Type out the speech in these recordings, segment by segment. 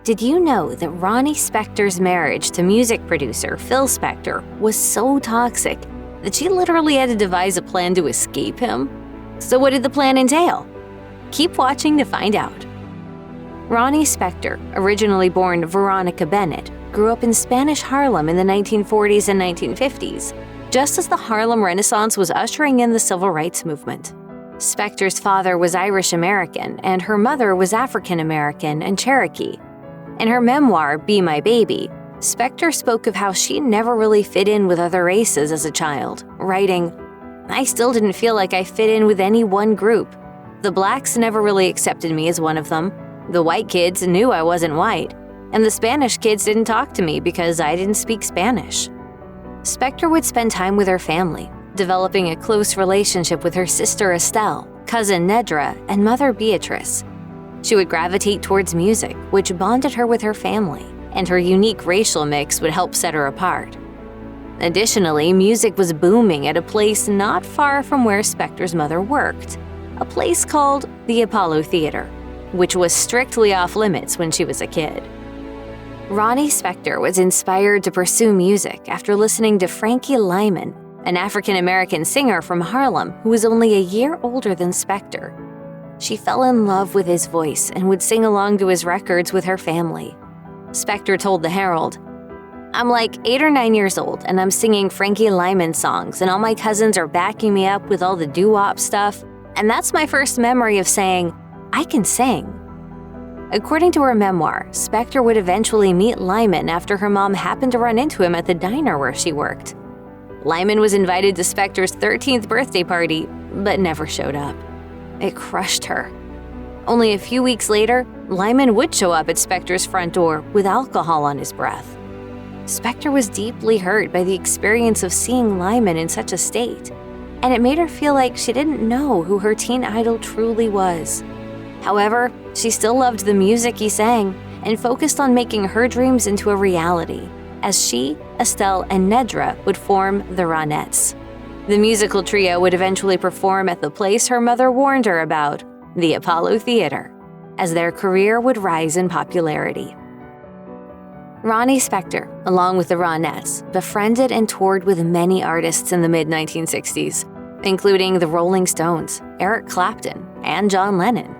Did you know that Ronnie Spector's marriage to music producer Phil Spector was so toxic that she literally had to devise a plan to escape him? So what did the plan entail? Keep watching to find out. Ronnie Spector, originally born Veronica Bennett, grew up in Spanish Harlem in the 1940s and 1950s, just as the Harlem Renaissance was ushering in the civil rights movement. Spector's father was Irish American and her mother was African American and Cherokee. In her memoir, Be My Baby, Spector spoke of how she never really fit in with other races as a child, writing, "I still didn't feel like I fit in with any one group. The blacks never really accepted me as one of them. The white kids knew I wasn't white, and the Spanish kids didn't talk to me because I didn't speak Spanish." Spector would spend time with her family, developing a close relationship with her sister Estelle, cousin Nedra, and mother Beatrice. She would gravitate towards music, which bonded her with her family, and her unique racial mix would help set her apart. Additionally, music was booming at a place not far from where Spector's mother worked, a place called the Apollo Theater, which was strictly off-limits when she was a kid. Ronnie Spector was inspired to pursue music after listening to Frankie Lyman, an African-American singer from Harlem who was only a year older than Spector. She fell in love with his voice and would sing along to his records with her family. Spector told the Herald, "I'm like 8 or 9 years old and I'm singing Frankie Lyman songs and all my cousins are backing me up with all the doo-wop stuff, and that's my first memory of saying, I can sing." According to her memoir, Spector would eventually meet Lyman after her mom happened to run into him at the diner where she worked. Lyman was invited to Spector's 13th birthday party, but never showed up. It crushed her. Only a few weeks later, Lyman would show up at Spector's front door with alcohol on his breath. Spector was deeply hurt by the experience of seeing Lyman in such a state, and it made her feel like she didn't know who her teen idol truly was. However, she still loved the music he sang and focused on making her dreams into a reality, as she, Estelle, and Nedra would form the Ronettes. The musical trio would eventually perform at the place her mother warned her about, the Apollo Theater, as their career would rise in popularity. Ronnie Spector, along with the Ronettes, befriended and toured with many artists in the mid-1960s, including the Rolling Stones, Eric Clapton, and John Lennon.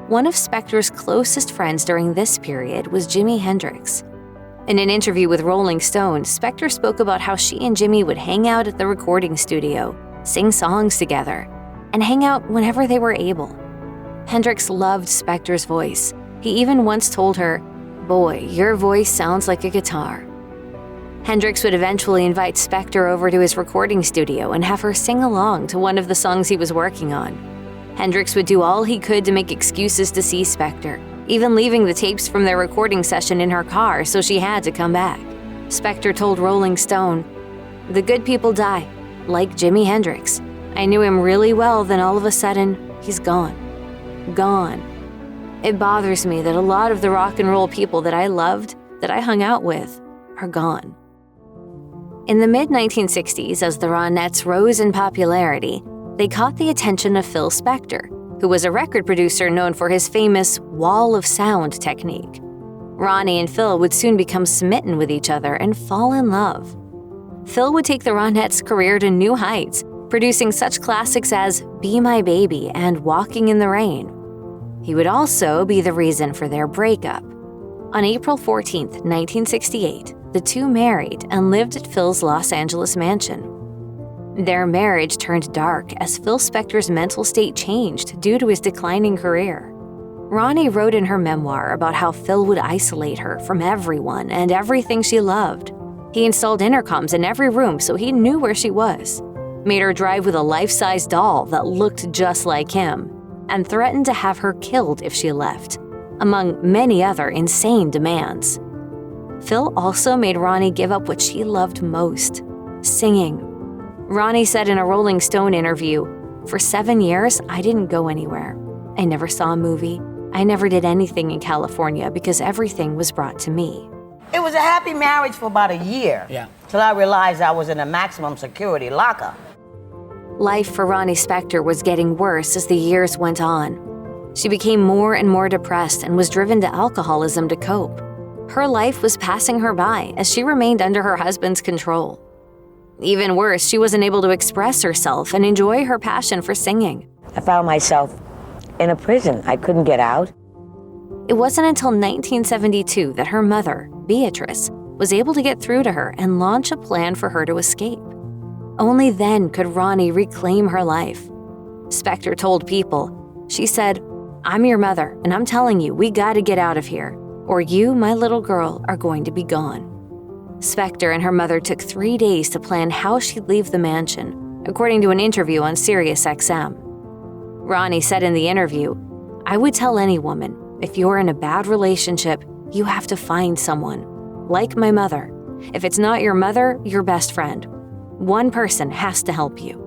One of Spector's closest friends during this period was Jimi Hendrix. In an interview with Rolling Stone, Spector spoke about how she and Jimi would hang out at the recording studio, sing songs together, and hang out whenever they were able. Hendrix loved Spector's voice. He even once told her, "Boy, your voice sounds like a guitar." Hendrix would eventually invite Spector over to his recording studio and have her sing along to one of the songs he was working on. Hendrix would do all he could to make excuses to see Spector, even leaving the tapes from their recording session in her car so she had to come back. Spector told Rolling Stone, "The good people die, like Jimi Hendrix. I knew him really well, then all of a sudden, he's gone. Gone. It bothers me that a lot of the rock and roll people that I loved, that I hung out with, are gone." In the mid-1960s, as the Ronettes rose in popularity, they caught the attention of Phil Spector, who was a record producer known for his famous wall of sound technique. Ronnie and Phil would soon become smitten with each other and fall in love. Phil would take the Ronettes' career to new heights, producing such classics as Be My Baby and Walking in the Rain. He would also be the reason for their breakup. On April 14, 1968, the two married and lived at Phil's Los Angeles mansion. Their marriage turned dark as Phil Spector's mental state changed due to his declining career. Ronnie wrote in her memoir about how Phil would isolate her from everyone and everything she loved. He installed intercoms in every room so he knew where she was, made her drive with a life-size doll that looked just like him, and threatened to have her killed if she left, among many other insane demands. Phil also made Ronnie give up what she loved most, singing. Ronnie said in a Rolling Stone interview, "For 7 years, I didn't go anywhere. I never saw a movie. I never did anything in California because everything was brought to me." It was a happy marriage for about a year. Till I realized I was in a maximum security lockup. Life for Ronnie Spector was getting worse as the years went on. She became more and more depressed and was driven to alcoholism to cope. her life was passing her by as she remained under her husband's control. Even worse, she wasn't able to express herself and enjoy her passion for singing. I found myself in a prison. I couldn't get out. It wasn't until 1972 that her mother, Beatrice, was able to get through to her and launch a plan for her to escape. Only then could Ronnie reclaim her life. Spector told People, she said, "I'm your mother, and I'm telling you, we gotta get out of here, or you, my little girl, are going to be gone." Spector and her mother took 3 days to plan how she'd leave the mansion, according to an interview on SiriusXM. Ronnie said in the interview, "I would tell any woman, if you're in a bad relationship, you have to find someone. Like my mother. If it's not your mother, your best friend. One person has to help you."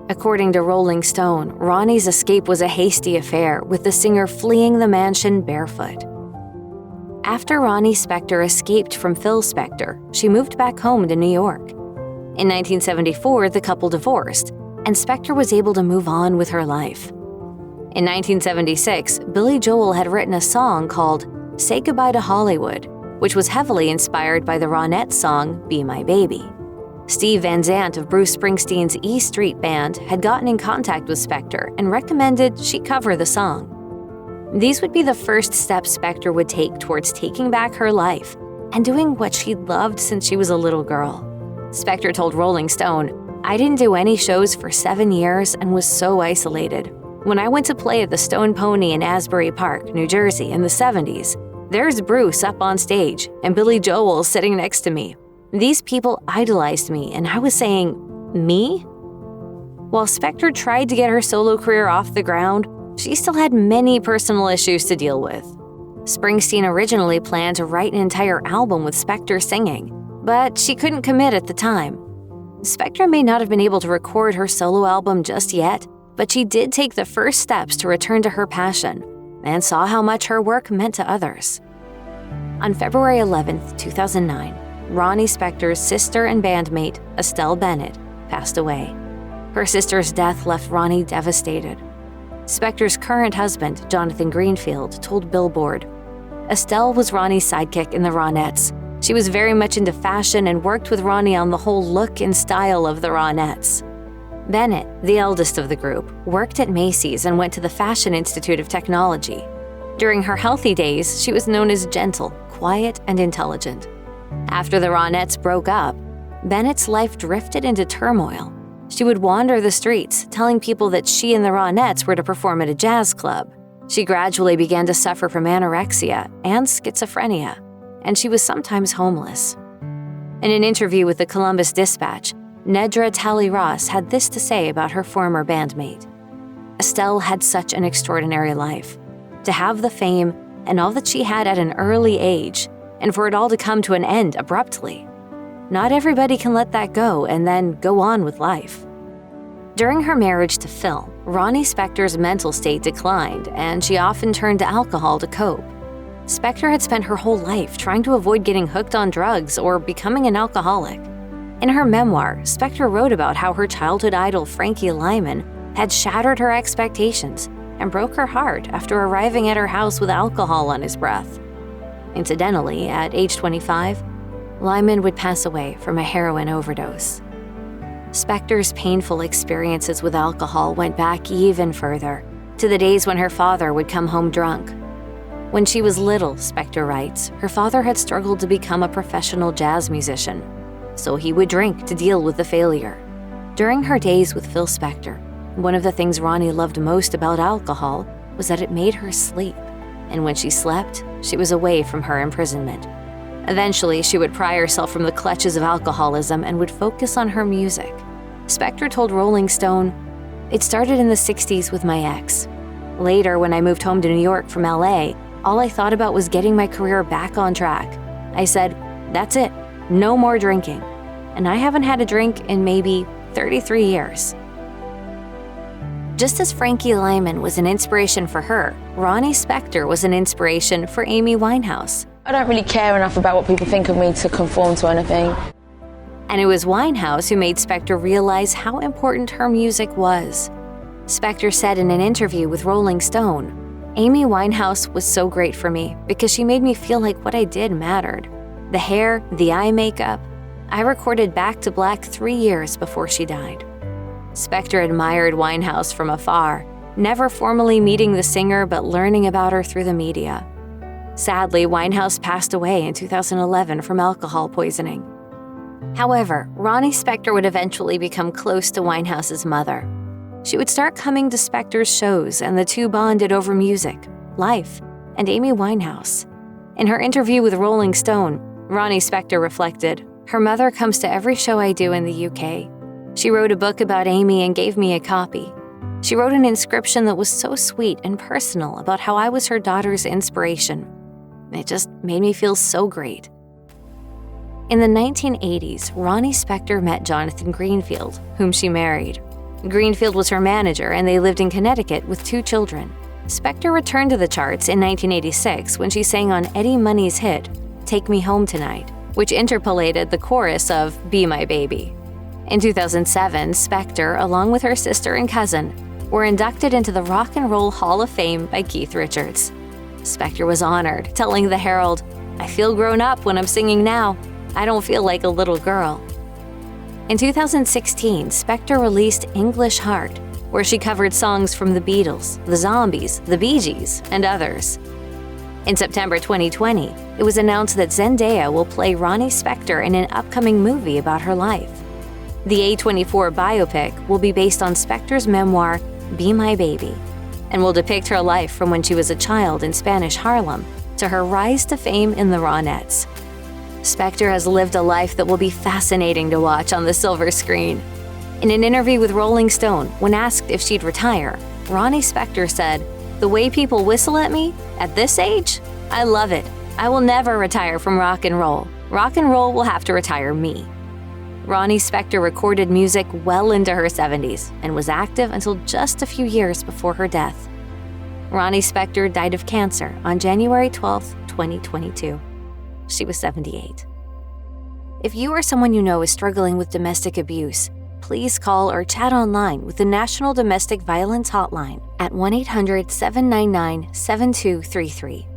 According to Rolling Stone, Ronnie's escape was a hasty affair, with the singer fleeing the mansion barefoot. After Ronnie Spector escaped from Phil Spector, she moved back home to New York. In 1974, the couple divorced, and Spector was able to move on with her life. In 1976, Billy Joel had written a song called "Say Goodbye to Hollywood," which was heavily inspired by the Ronettes song "Be My Baby." Steve Van Zandt of Bruce Springsteen's E Street Band had gotten in contact with Spector and recommended she cover the song. These would be the first steps Spector would take towards taking back her life and doing what she'd loved since she was a little girl. Spector told Rolling Stone, "I didn't do any shows for 7 years and was so isolated. When I went to play at the Stone Pony in Asbury Park, New Jersey in the 70s, there's Bruce up on stage and Billy Joel sitting next to me. These people idolized me, and I was saying, me?" While Spector tried to get her solo career off the ground, she still had many personal issues to deal with. Springsteen originally planned to write an entire album with Spector singing, but she couldn't commit at the time. Spector may not have been able to record her solo album just yet, but she did take the first steps to return to her passion and saw how much her work meant to others. On February 11, 2009, Ronnie Spector's sister and bandmate, Estelle Bennett, passed away. Her sister's death left Ronnie devastated. Spector's current husband, Jonathan Greenfield, told Billboard, "Estelle was Ronnie's sidekick in the Ronettes. She was very much into fashion and worked with Ronnie on the whole look and style of the Ronettes." Bennett, the eldest of the group, worked at Macy's and went to the Fashion Institute of Technology. During her healthy days, she was known as gentle, quiet, and intelligent. After the Ronettes broke up, Bennett's life drifted into turmoil. She would wander the streets, telling people that she and the Ronettes were to perform at a jazz club. She gradually began to suffer from anorexia and schizophrenia, and she was sometimes homeless. In an interview with the Columbus Dispatch, Nedra Talley-Ross had this to say about her former bandmate. "Estelle had such an extraordinary life. To have the fame and all that she had at an early age, and for it all to come to an end abruptly. Not everybody can let that go and then go on with life." During her marriage to Phil, Ronnie Spector's mental state declined, and she often turned to alcohol to cope. Spector had spent her whole life trying to avoid getting hooked on drugs or becoming an alcoholic. In her memoir, Spector wrote about how her childhood idol Frankie Lyman had shattered her expectations and broke her heart after arriving at her house with alcohol on his breath. Incidentally, at age 25, Lyman would pass away from a heroin overdose. Spector's painful experiences with alcohol went back even further, to the days when her father would come home drunk. When she was little, Spector writes, her father had struggled to become a professional jazz musician, so he would drink to deal with the failure. During her days with Phil Spector, one of the things Ronnie loved most about alcohol was that it made her sleep, and when she slept, she was away from her imprisonment. Eventually, she would pry herself from the clutches of alcoholism and would focus on her music. Spector told Rolling Stone, "It started in the 60s with my ex. Later, when I moved home to New York from LA, all I thought about was getting my career back on track. I said, that's it, no more drinking. And I haven't had a drink in maybe 33 years. Just as Frankie Lyman was an inspiration for her, Ronnie Spector was an inspiration for Amy Winehouse. I don't really care enough about what people think of me to conform to anything. And it was Winehouse who made Spector realize how important her music was. Spector said in an interview with Rolling Stone, Amy Winehouse was so great for me because she made me feel like what I did mattered. The hair, the eye makeup. I recorded Back to Black 3 years before she died. Spector admired Winehouse from afar, never formally meeting the singer but learning about her through the media. Sadly, Winehouse passed away in 2011 from alcohol poisoning. However, Ronnie Spector would eventually become close to Winehouse's mother. She would start coming to Spector's shows, and the two bonded over music, life, and Amy Winehouse. In her interview with Rolling Stone, Ronnie Spector reflected, "Her mother comes to every show I do in the UK. She wrote a book about Amy and gave me a copy. She wrote an inscription that was so sweet and personal about how I was her daughter's inspiration. It just made me feel so great." In the 1980s, Ronnie Spector met Jonathan Greenfield, whom she married. Greenfield was her manager, and they lived in Connecticut with 2 children. Spector returned to the charts in 1986 when she sang on Eddie Money's hit, "Take Me Home Tonight," which interpolated the chorus of "Be My Baby." In 2007, Spector, along with her sister and cousin, were inducted into the Rock and Roll Hall of Fame by Keith Richards. Spector was honored, telling the Herald, "I feel grown up when I'm singing now. I don't feel like a little girl." In 2016, Spector released English Heart, where she covered songs from the Beatles, the Zombies, the Bee Gees, and others. In September 2020, it was announced that Zendaya will play Ronnie Spector in an upcoming movie about her life. The A24 biopic will be based on Spector's memoir, Be My Baby, and will depict her life from when she was a child in Spanish Harlem to her rise to fame in the Ronettes. Spector has lived a life that will be fascinating to watch on the silver screen. In an interview with Rolling Stone, when asked if she'd retire, Ronnie Spector said, "The way people whistle at me, at this age, I love it. I will never retire from rock and roll. Rock and roll will have to retire me." Ronnie Spector recorded music well into her 70s and was active until just a few years before her death. Ronnie Spector died of cancer on January 12, 2022. She was 78. If you or someone you know is struggling with domestic abuse, please call or chat online with the National Domestic Violence Hotline at 1-800-799-7233.